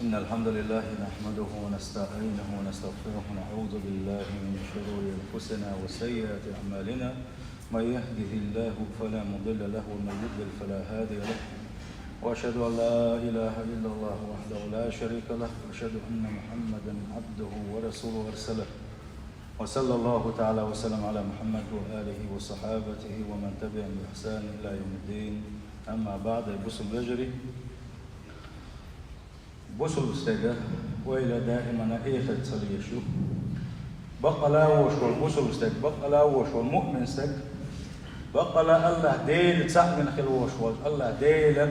إن الحمد لله نحمده ونستعينه ونستغفره ونعوذ بالله من شرور أنفسنا وسيئات أعمالنا. من يهده الله فلا مضل له ومن يضلل فلا هادي له. وأشهد أن لا إله إلا الله وحده لا شريك له وأشهد أن محمدا عبده ورسوله أرسله. وصلى الله تعالى وسلم على محمد وآله وصحابته ومن تبعهم بإحسان إلى يوم الدين. أما بعد بوسل بجري بوسل استجا وإلى دائما إيخد صليشو بقى لا وشو البوسل استج بقى لا وشو المؤمن استج بقى لا الله ديل تسع من خل وشو الله ديل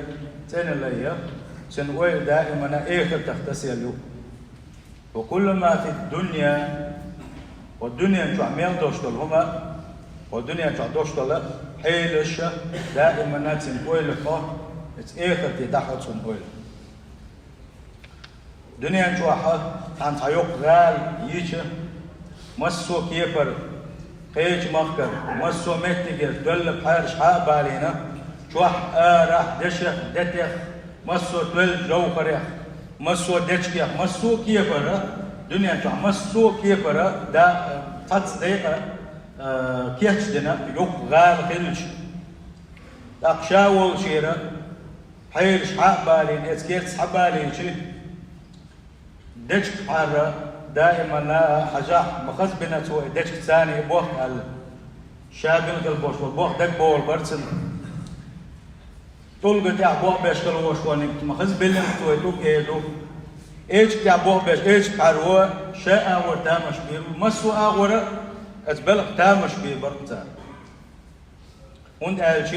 تن ليا سن وإلى دائما إيخد تختسيلو. وكل ما في الدنيا والدنيا تعمل دوشتل هما والدنيا تعدوشتل حيلش دائما ناتن ويل خا إيخد تحت سن ويل دنيا جواها عن تيوق غال يجي مسو كيبر قيج مخكر مسو متجر دل بحار شحاب علينا جوح راح دشخ دتخ مسو دل جوكر مسو دشكيخ مسو كيبر دنيا جوا مسو كيبر دا تصدق كيش دنا يوق غال خلش أقشاول شيرة حير شحاب علينا إسكير شحاب علينا دجك حارة دائما حاجة مخزبنة سوى دجك ثاني بوخ الشابين قلبوش والبوخ دق بول برسن طول قطع بوخ بيش قلبوش وانك مخزبنة سوى دوك ايدو ايش قطع بوخ بيش ايش حاروا شاء ورتامش بير مسوا اغورا اتبلغ تامش بير برتان وانت قال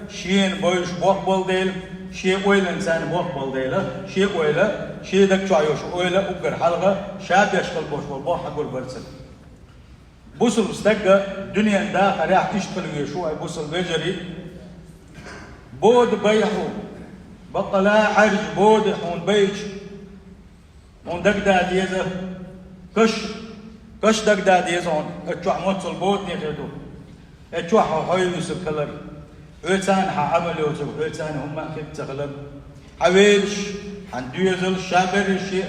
شين بويش بوخ بولديل شيء ويل إنسان بوق بالديله شيء ويله شيء دك شايوش ويله أقر حلقة شاب يشتغل بوش والبوح حقول برسل بوصل مستقى دنيا داخل راح تشتغل ويشوع بوصل بيجري بود بيحو بقى لا حرج بود حون بيج حون دك دا ديزه كش دك دا ديزون اتشوع موصل بود نيتو اتشوع حوي يوسف كلر إنسان حعمل يوسف إنسان هم أخذ تغلب حويلش عن ديزل شابر الشيء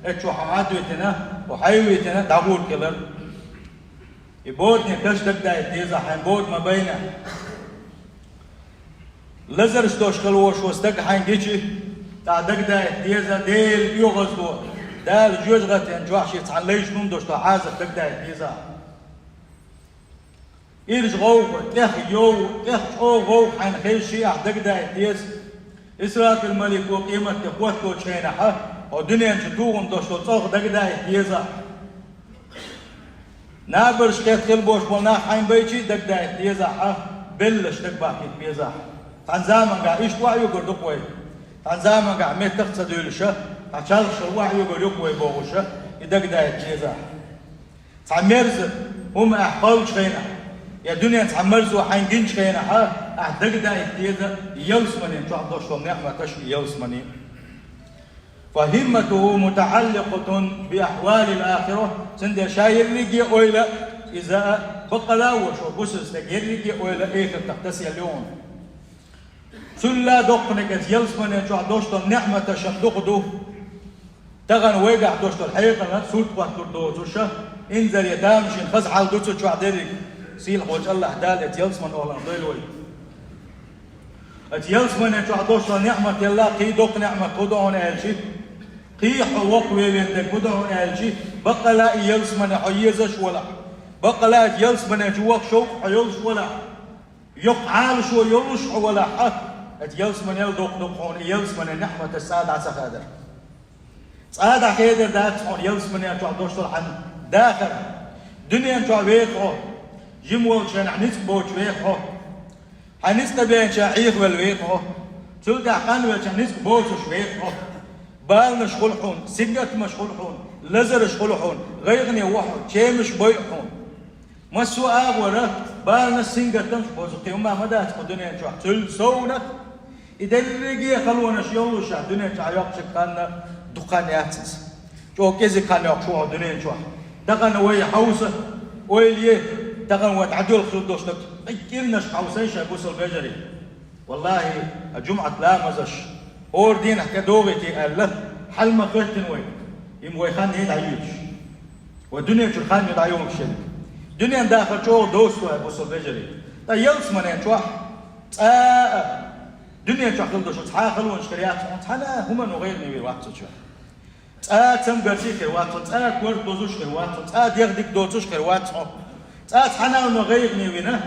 اتشو حمادويتنا وحيويتنا دابور كلر يبودني كش تبدأ يتيزا حين بود ما بينه لزر اشتوشكل وش وستك حين جيشي تا دقدا يتيزا ديل يغزو دال جوجغت ينجوح شي تعن ليش نندوش تا عازق دقدا يتيزا إيرج غوغ تخ يو تخ أو غوغ حين خيل شيء عدك دا يتيز إسرات الملك وقيمة تقوته شينا ها ودنيا شتوغن دوشتو تصوغ دك دا يتيزا نابرش كيت خلبوش بولنا حين بيجي دك دا يتيزا ها بلش دك باقي يتيزا عن زمان قاع إيش وعيو قردوك وي عن زمان قاع ميت تخت دولشة عشالش الوعيو قردوك وي بوغشة يدك دا يتيزا تعمرز هم أحقال شينا يا دنيا تعمرزو حين جنش خينا ها أحدق دا يتيزا يوسمني شو عبدوش والنعمة تشكي يوسمني فهمته متعلقة بأحوال الآخرة سند شاير لقي أويلا إذا بقى لاوش وبسس تغير لقي أويلا إيه تختسي اليوم سلا دقنك يوسمني شو عبدوش والنعمة تشكدو تغن ويقع دوش الحقيقة سلط وقت دوشة انزل يدامشين خزع دوشة شو عدري سيل خوش الله دال اتيلسمن أولا ضيلوي اتيلسمن اتو عدوش نعمة الله قي دوق نعمة قدعون ألشي قي حوق ويلين قدعون ألشي بقى لا يلسمن حيزش ولا بقى لا اتيلسمن اتوق شوق حيلش ولا يقعال شو يلش ولا حق اتيلسمن يلدوق دوقون يلسمن نعمة السادة سخادر سادة خيدر دات يلسمن اتو عدوش عن داخل دنيا اتو عبيقه جمول شان عنيس بوش ويخو عنيس تبين شاعيخ والويخو تلقى قنوة عنيس بوش ويخو بال مشغول حون سنجت مشغول حون لزر مشغول حون غيغني وحون شيمش بيحون مسو آغورة بال نسنجت مش بوش قيوما مدات الدنيا شو تل سونة إذا الرجية خلونا شيولو شا الدنيا شو عيوق شكانا دقان ياتس شو كيزي كان يوق شو الدنيا شو دقان وي حوسة ويليه تغن وتعدل خلدوش لك كيرنش حوسيش بوصل بجري والله الجمعة لا مزش اور دين حكا دوغتي قال له حل ما قلتن وين يموي خان هيد عيوش والدنيا شو خان يدعيون الشيء دنيا داخل شو دوستو أبو سلفجري تا يلس من ينشوح دنيا شو خلدو شو تحاخل ونشكريات تحنا هما نغير نبي وقت شو تم قرشي كروات كورد دوزوش كروات ديغديك دوزوش كروات حنا نغير نبينا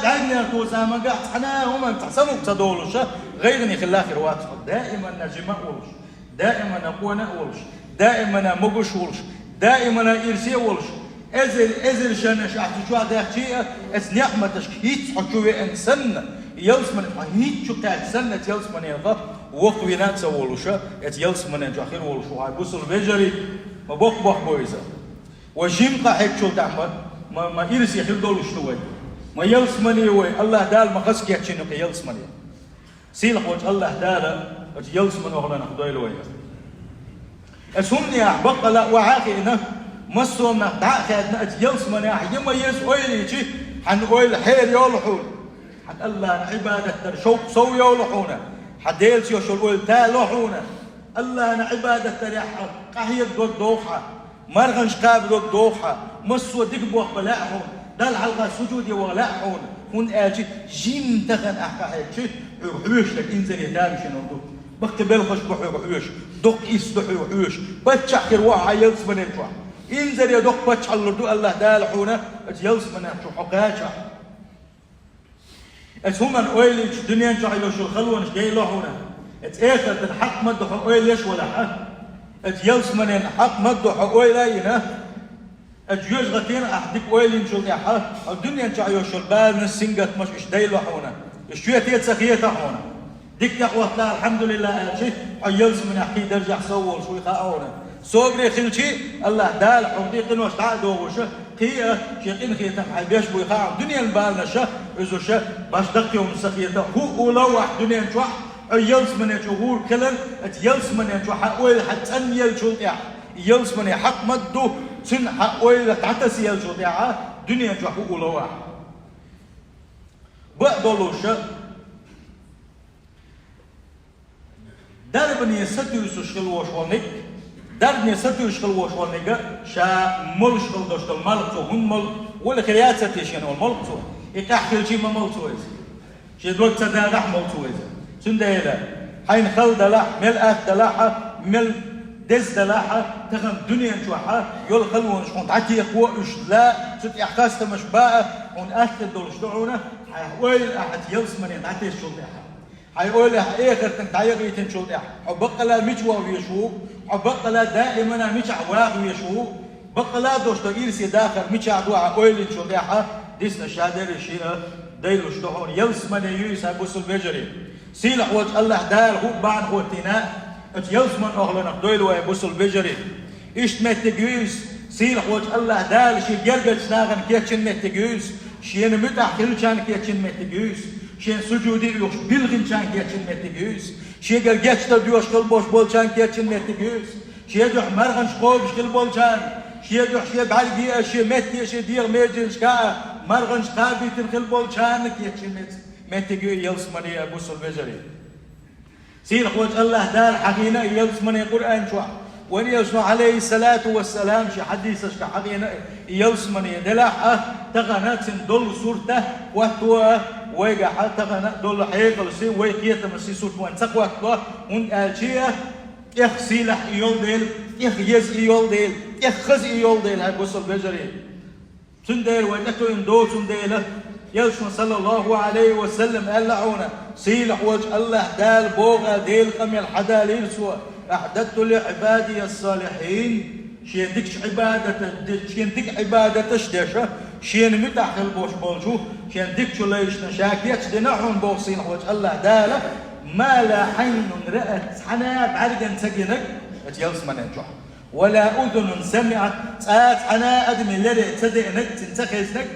بعدنا توزا ما قاعد حنا هما تحسموا تدولوش غيرني خلاك كروات دائما نجمة ولش دائما أقونا ولش دائما مقش ولش دائما إرسي ولش ازل شنش احتشوا ده شيء اس نعمتش هيت حشوي انسان يلس من هيت شو تاع سنه يلس من يغا وقوي ناس ولوشا ات يلس من جاخير ولشو هاي بوصل بجري ما بوخ بويزا وجيم قا هيك شو تعمل ما يرسي يخل دولش توي ما يلس من يوي الله دال ما خسك يتشنو يلس من سيل خوت الله دال ات يلس من اغلنا خداي لوي اسمني بقى وعاقنا مصومنا داخل يلس من يما يس اويلي شي حن اويل حير يولحون حد الله عبادة شوق سو يولحونا حديلس يشول اويل تالحونا الله عبادة تريح قهير دوك دوخة مرغنش قاب دوك دوخة مصو ديك بوخ بلاحون دال حلقة سجودي ولاحون هون اجي جيم تغن احكا هيك حوش لك انزل يدامي شنو بقت بلخش بحوش دوك ايس حوش بتشحكر واحد يلس من الجوع انزل يا دوك باتش علردو الله دالحونا يلس من شو حقاچا هما اويل الدنيا شو شو خلون جاي لهونا اخر الحق مدح اويل ليش ولا حق يلس من حق مدح اويل اينا جوج غتين احدك اويل شو يا حق الدنيا شو شو بال سنجت مش ايش داي لهونا شويه تسخيه هونا ديك تقوى الحمد لله شيء يلس من احكي درجه صور شوي خاونا صبري خلشي الله دال حوضيق نوش تعدو وشه قيه شيقين خيتم حبيش بو يخاع دنيا البالنا شه ازو شه باش دقيهم سخيته هو ولوح دنيا نشوح يلس من شهور كلن يلس من شوح ويل حتن يلشو يا يلس من حق مدو سن حق ويل تعتسي يلشو يا دنيا نشوح هو ولوح بقدلو شه دربني يسدو يسوشكل وشوانك درني ستو يشغل وشوال نيجا شا مل شغل دوشتل مالتو هم مل ولا خيات ستيشين ولا مالتو يكحل شيء ما مالتو إذا شيء دوت سدا رح مالتو إذا سنديلا حين خل دلاح مل دلاحة مل دز دلاحة تغن دنيا نشوحة يول خلون شون تعتي قوة إيش لا ست إحكاس تمشباء ون أكل دولش دعونا ويل أحد يلس من ينعتي الشلطة هيقول ايه كرتن تعيقي تنشوط اح وبقلا مجوا ويشو وبقلا دائما مش عواق ويشو بقلا دوش تغيرسي داخل مش عدوا اويل نشوط اح ديسنا شادر الشيء دايلو شتوحون يلس من يويس ابوس البجري سيلح وجه الله دار هو بعد هو تينا يلس من اغلنا دويلو ابوس البجري ايش متجويس سيلح وجه الله دار شي جرجت ناغن كيتشن متجويس شي متاح كل كان كيتشن متجويس شين سجودي يوش بلغن شان كيتشن متجوز شي قال جاتشتا ديوش كل بوش بولشان كيتشن متجوز شي دوح مرغن شقوبش كل بولشان شي دوح شي بعلقي شي متي شي دير ميجن شكا مرغن شقابي تنخل بولشان كيتشن متجوز يلس مني ابوس البجري سير خوت الله دار حقينا يلس مني قرآن شوح وان يسوع عليه الصلاة والسلام شي حديث حقينا يلس مني دلاحة تغنات دول صورته واتوا ويجا حتى غنا دول حيقل سي ويكيت مسي صوت وان تقوى الله ون الجيه يخسيلح يولديل يخيز يولديل يخز يولديل هاي بوصل بجري سنديل وينكو يندو سنديل يلشون صلى الله عليه وسلم قال لعونا سيلح وجه الله دال بوغا ديل قميل حدا ليلسوا أعددت لعبادي الصالحين شين ديكش عبادة شدشة شين متاخل بوش بولشو شين ديكش ليش نشاكيتش دنحون بوصين وجه الله دالة ما لا عين رأت حناب عرقا سجنك اتيلس من انجح ولا أذن سمعت ساعات حنا أدمي لري تدئنك تنتخزنك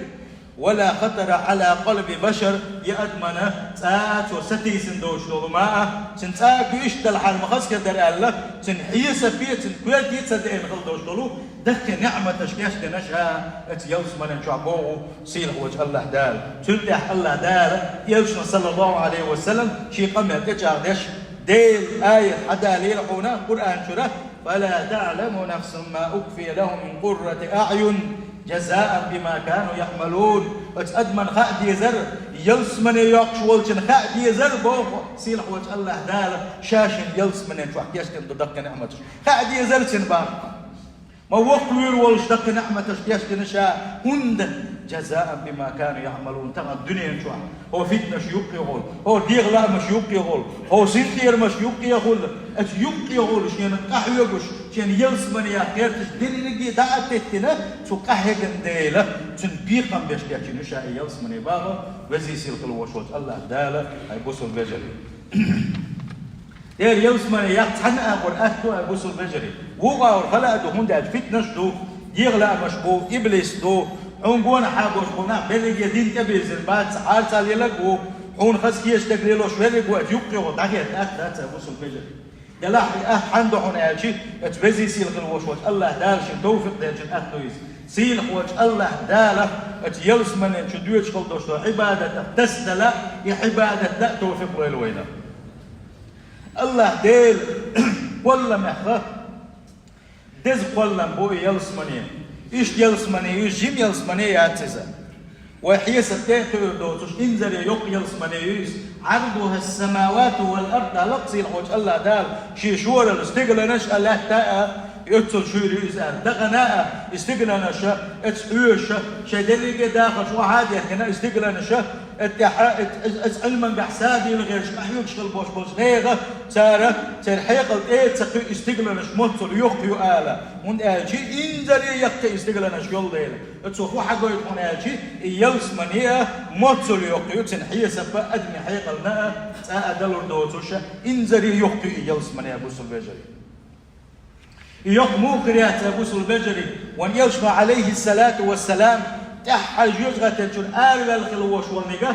ولا خطر على قلب بشر يأدمنا ساعات وستي سندوش لغماء سنتاك يشتل حال مخصك در الله سنحيس فيه سنكويت يتصدئن خلدوش لغو دك نعمة تشكيش دنشها اتيوس من شعبوه سيل وجه الله دال تلتح الله دال يوشنا صلى الله عليه وسلم شي قمت اتجاردش ديل آية حدا ليل حونا قرآن شره فلا تعلم نفس ما أخفي لهم من قرة أعين جزاء بما كانوا يعملون. أدمن خأد يزر يلس من يقش والشن خأد يزر بوخ سيلح وجه الله دال شاشن يلس من يشوح يشتم دق نعمتش خأد يزر سنبان ما وقوير والش دق نعمتش يشتم شاء هند جزاء بما كانوا يعملون. ترى الدنيا شو هو فتنة شيوق يقول هو ديغلا مش يوق يقول هو سنتير مش يوق يقول اش يوق يقول شين قهوه شين يلس من يا كيرتش ديري دعتتنا شو قهه جنديله شن بيقم باش يحكي نشا يلس من يباغ وزي سلك الوشوش الله داله اي بوسل بجري دير يلس من يقتن قران تو بوسل بجري وغا خلقته هند الفتنه شو ديغلا مش بو ابليس دو عنقون حابوش قلنا بلغ يدين كبير بعد سحار سالي لقو حون خس كيش تقليلوش بلغ وقت يقيقو تاكيت أكتا تبوسوا الفجر يلاحي حندو حون ألشي اتبزي سيلق الوشوش الله دالش توفق دالشن أكتويس سيلق وش الله داله اتيلس من شدويتش خلطوشتو عبادة تسدلا عبادة لا توفق ويلوينا الله ديل ولا محخة دز قولا بوي يلس منين إيش يلس مني إيش جيم يلس مني يعتزا وحيس التأتي دوتش إنزل يق يلس مني إيش عرضها السماوات والأرض لقصي الحوج الله دال شي شور الاستقل نش الله تاء يتصل شوري يسأل دغناء استقل نشا اتسويش شدلي داخل شو عادي هنا استقل نشا علما بحسابي الغير شحيوك شغل بوش بوش غيره سارة حيقل ايه تسقي استقل نش متصل يقيو آلة من آلشي إنزل يقتي استقل نش يول ديله اتسوخو حقو يكون آلشي يلس من هي متصل يقيو تنحية سبا أدمي حيقل ناء سأدلور دوتوشا إنزل يقيو يلس من هي بوصل بجري يقمو قريات أبوس البجري وان يلشمع عليه الصلاة والسلام تحل جوجغة تنشون آربا الخلوش والنقه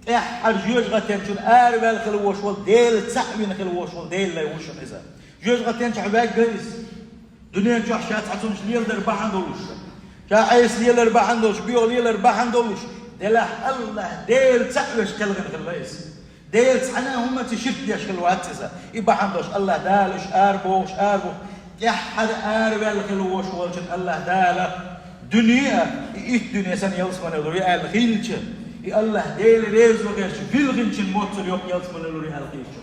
تحل جوجغة تنشون آربا الخلوش والديل تسحبين الخلوش والديل لا يوشن إذا جوجغة تنشع باك قريس دنيا نشوح شات حتونش ليل درباحن دولوش شا عيس ليل درباحن دولوش بيو ليل درباحن دولوش دلاح الله ديل تسحبش كلغن خلويس ديل تسحنا هم تشفت يشكل واتزا يباحن دوش الله دالش آربوش يحد آربا الخلوش والجن الله داله دنيا إيه دنيا سن يلسمن لوري الخيلش الله ديل ريز وغيرش في الغنشن موتر يوم يلسمن لوري الخيلش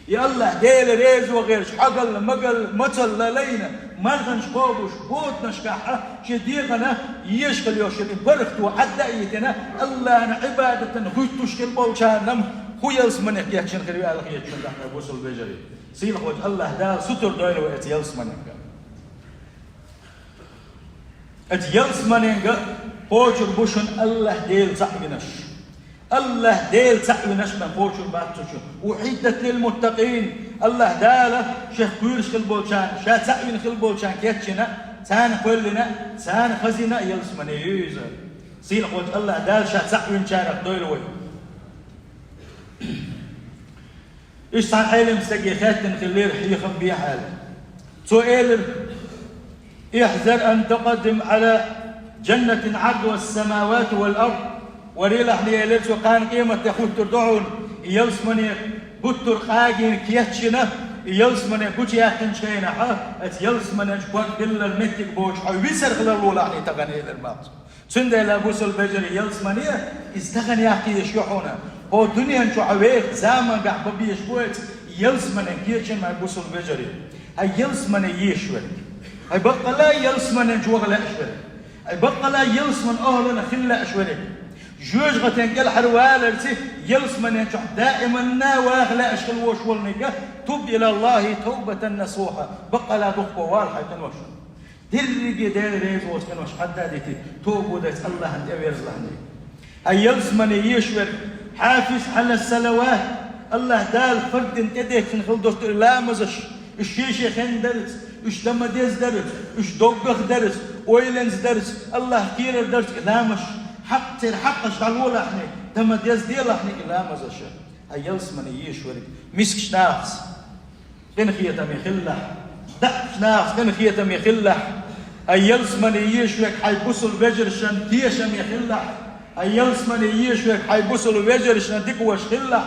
يا الله ديل ريز وغيرش حقل مقل متل لينا مرغنش قوبش بوتنش كحة شديقنا يشغل يوشل برخت وعدائيتنا الله أنا عبادة غيتوش كل بولشانم هو يلسمن يحكي خير الخيلش الله بوصل بجري سيلح وجه الله دال ستر دوين وقت يلسمنك ات يلسمنك بوشر بوشن الله ديل تعبنش الله ديل تعبنش من بوشر باتشو وحيدت للمتقين الله داله شيخ كويرش خل بولشان شا تعبن خل بولشان كيتشنا سان كلنا سان خزينة يلسمني يوزر سيلح وجه الله دال شا تعبن شارك دوين وقت إيش صار حيل مستقي خاتم خلير حيخم بيه حال سؤال احذر أن تقدم على جنة عرضها السماوات والأرض وريلا حليه ليش وقان قيمة يخوت تردعون يلسمني بطر خاجين كيتشنا يلسمني بوجي أحتن شينا ها يلسمني جوار بلا المتك بوش أو بيسر خلال الولا حني تغني للمغز سنده لابوس البجري يلسمني استغني أحكي يشيحونا هو الدنيا نشو عويق زامن قاع ببيش بويت يلسمن كيتشن مع بوصل بجري هاي يلسمن يشور هاي بقى لا يلسمن جوغ لا اشور هاي بقى لا يلسمن اهلنا خلا اشور جوج غتن قال حروالرتي يلسمن ينشو دائما ناواغ لا اشكل وش والنقه توب الى الله توبة نصوحة بقى لا تخبو والحي تنوش دير دير ريز وش تنوش حتى ديتي توبوا ديت الله انت اويرز لحني هاي يلسمن يشور حافظ على الصلوات الله دال فرد انتدك في خلدوست لا مزش الشيشة خن درس اش دمديز درس اش دوغخ درس اويلنز درس الله كير درس لا مش حق الحق شغلوا لحني دمديز دي لحني لا مزش هيلس من يشورك مسكش ناس كن خيتم يخلح دقش ناس كن خيتم يخلح هيلس من يشورك حيبوسل بجر شنتيشم يخلح هيلس من يشوك حيبوسل ويجرش نديك وش خلح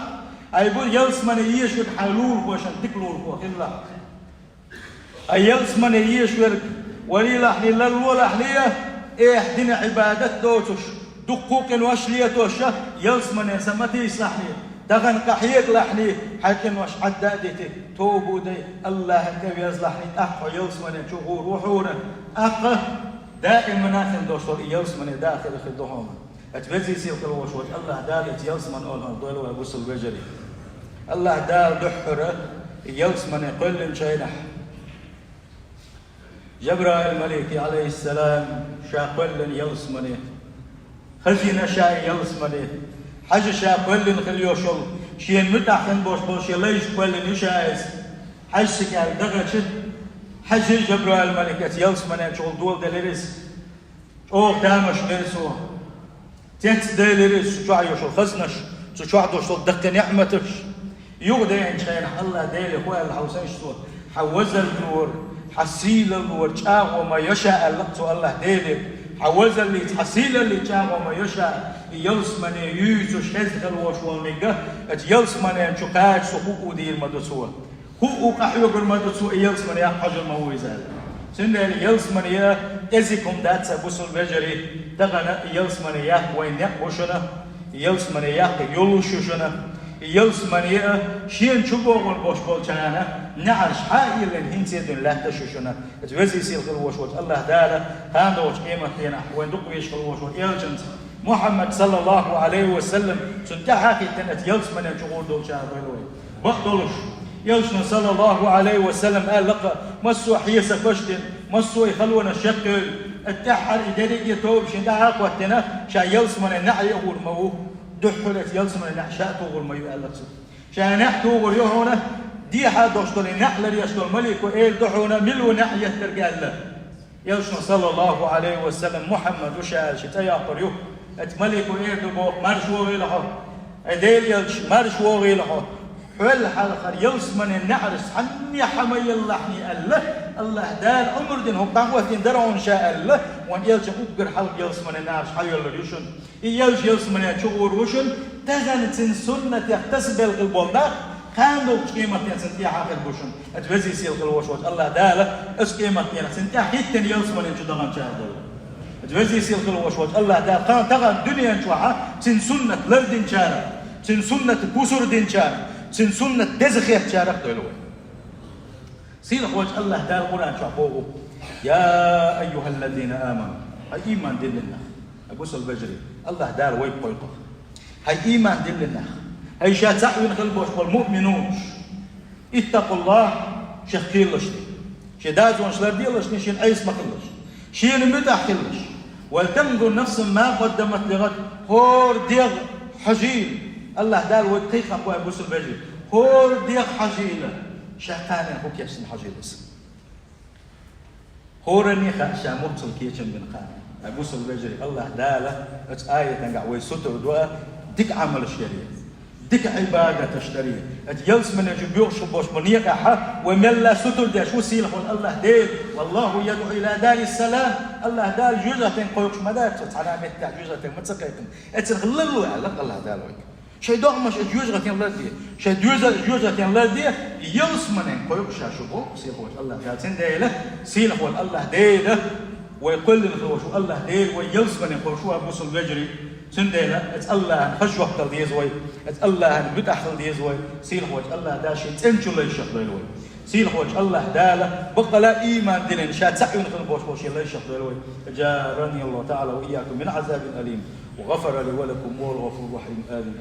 أي بقول يلس من يشوف حلول وشان تكلول وخلا أي يلس من يشوف ولي لحني للولا حليه إيه دين عبادة دوتش دقوق وشلية توشة يلس من يسمتي يصلحني دغن قحيك لحني حكن وش عدادتي توبو دي الله كيف يصلحني أخو يلس من شغور وحورا أخ دائما ناخن دوشتور يلس من داخل خدوهم اتبزي سيل كل وشوش الله دال يلس من أول دول وابوس الوجري الله دال دحرة يلس من يقول شينح جبرائيل الملك عليه السلام شاقل يلس من خزينة شاي يلس من حاجة شاقل خليوشل شين متاخن بوش ليش قل يشايز حاجة سكال دغتش حاجة جبرائيل الملك يلس من شغل دول دليرس أو دامش مرسو تنت دليرس شو عيوشل خزنش شو عدوشل دق نعمتش يغدين شين الله ديلي هو الحوسين شو حوز النور حسيل النور شاء وما يشاء اللقط الله ديلي حوز اللي حسيل اللي شاء وما يشاء يلس من يوسف شهزل وشوانيجا يلس من شقاج سقوق دير مدرسوا هو أحيوك المدرسوا يلس من يحجر مويزال سندل يلس من يا إزيكم دات سبوس البجري تغنى يلس من يا وين يحوشنا يلس من يا يلوشنا يلس من يا شين شبوغ البوش بولشانا نعرش حائل الهنسيد لا تشوشنا توزي سيل الوشوت الله دالا هاندوش قيمة لنا وين دقويش الوشوت يلجنت محمد صلى الله عليه وسلم سنتحاكي تنت يلس من الشغول دول شهر بيلوي بقدلش يلسنا صلى الله عليه وسلم قال لقى مسوا حيسة فشتن مسوا يخلونا الشكل التحر إداري يتوب شندها قوتنا شا يلس من النعي أول مو دحلت يلس من النعشاء تغول ما يقلقس شا نحتو غريوهنا دي حد وشتل النحل يشتل الملك وإيل دحونا ملو نحية ترقال له يلسنا صلى الله عليه وسلم محمد وشال شتايا قريوه اتملك وإيل دبوك مرشو غيلحو أديل يلش مرشو غيلحو حل حلقر يلس من النعرس حني حمي اللحني الله دال عمر دين هم قوة درعون شاء الله وان يلش أقر حلق يلس من النعرس حي الله يشن يلس من الشغور وشن تغنت سنة يحتسب القلبونا كانوا قيمة سنتيا حاقل بوشن اتوزي سيل الوشوش الله دال اس قيمة سنتيا حيتن يلس من الشدغن شاء الله اتوزي سيل الوشوش الله دال كان تغن دنيا شوحة سن سنة لردين شارع سن سنة بوسر دين شارع سن سنة دزخير شارع دولوي سيل خوش الله دال قرآن شعبوه يا أيها الذين آمنوا هاي إيمان دلنا أبوس البجري الله دال ويب قيقه هاي إيمان دلنا هاي شات سعوين قلبوش والمؤمنون اتقوا الله شخيل لشني شدازون شلردي لشني شين عيس مقلش شين مدح كلش ولتنظر نفس ما قدمت لغد هور ديغ حجيل الله دال وتقيق أبو أبوس البجري هور ديغ حجيلة شاكانا هو كيفسن حجيلس هورني خاشا مبتل كيشن بن خان أبوس البجري الله دال آية تنقع ويسوتر دواء ديك عمل الشريعة ديك عبادة تشتري يلس من الجبيوغ شبوش منيق أحا وملا ستر داش وسيلة الله ديل والله يدعو إلى دار السلام الله دال جزء قيوكش مدات تعالى متع جزء متسقيتم اتغللوا على الله دال ويك شيء دوغمش جزء الله دي شيء جزء الله دي يلس من قيوكش شبوغ سيلة الله دال سنديله سيلة الله ديل ويقول له الله ديل ويلس من قيوكش أبوس البجري سندينا الله خش وقت الديزوي الله بدأ الديزوي سيل خوج الله داشي تنشل الشخلوي سيل خوج الله داله بقلا إيمان دين شات سعيون خلبوش بوش الله الشخلوي جارني الله تعالى وإياكم من عذاب أليم وغفر لي ولكم والغفور الرحيم آمين.